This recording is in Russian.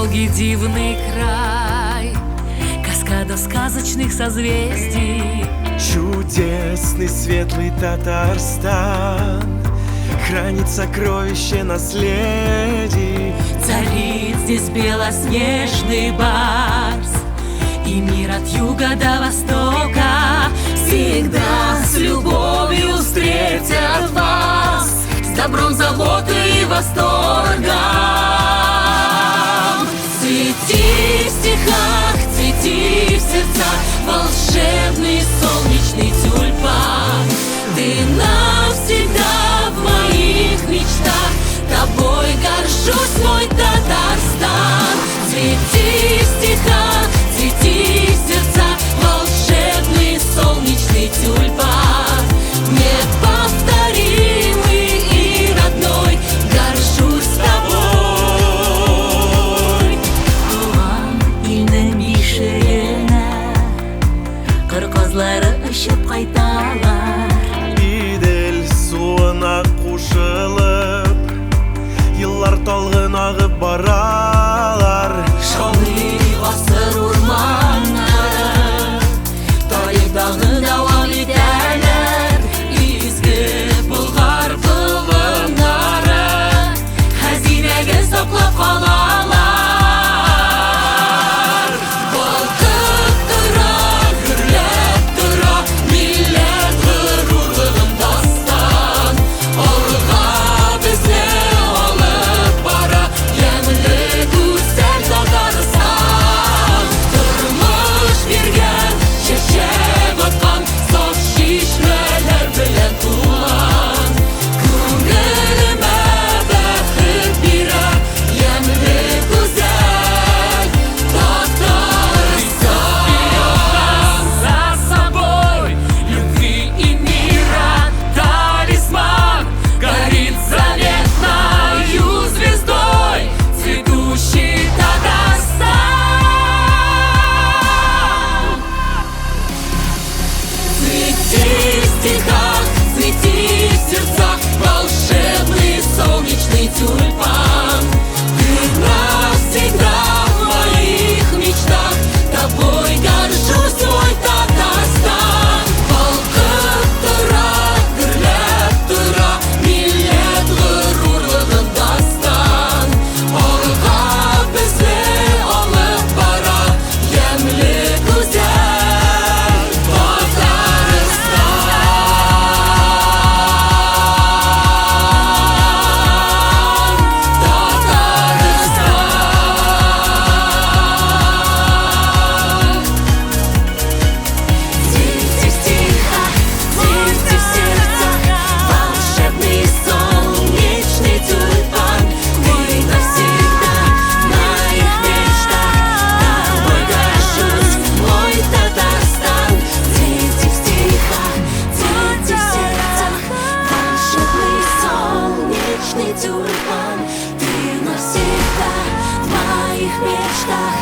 Волги дивный край, каскада сказочных созвездий. Чудесный светлый Татарстан хранит сокровище наследий. Царит здесь белоснежный барс, и мир от юга до востока всегда с любовью встретят вас, с добром, заботой и восторгом. Цвети в стихах, цвети в сердцах, волшебный солнечный тюльпан. Ты навсегда в моих мечтах, тобой горжусь, мой Татарстан. Цвети в стихах, цвети в сердцах, волшебный солнечный тюльпан. Неповторимый и родной, горжусь тобой. Туган илнең бишегенә кыр казлары очып кайталар. Идел суына кушылып, еллар талгын агып баралар. Шаулый гасыр урманнары, тарих дагы дәвам итәләр. Изге Болгар болыннары хәзинәгә саклап калалар. Балкып тора, гөрләп тора, милләт горурлыгын дастан. Алга безне алып бара ямьле гүзәл Татарстан. Тормыш биргән, чәчәк аткан, саф чишмәләр белән тулган. Күңелемә бәхет бирә ямьле гүзәл Татарстан. За собой любви и мира талисман горит заветною звездой цветущий Татарстан. Цвети в стихах, цвети в сердцах, волшебный солнечный тюльпан. Ты навсегда в моих мечтах, тобой горжусь, мой Татарстан. Балкып тора, гөрләп тора, милләт горурлыгын дастан. Алга безне алып бара ямьле гүзәл Татарстан. Цвети в стихах, цвети в сердцах, волшебный солнечный тюльпан. Ты навсегда в моих мечтах, тобой горжусь, мой Татарстан. Цвети в стихах, цвети в сердцах, волшебный солнечный тюльпан. Ты навсегда в моих мечтах,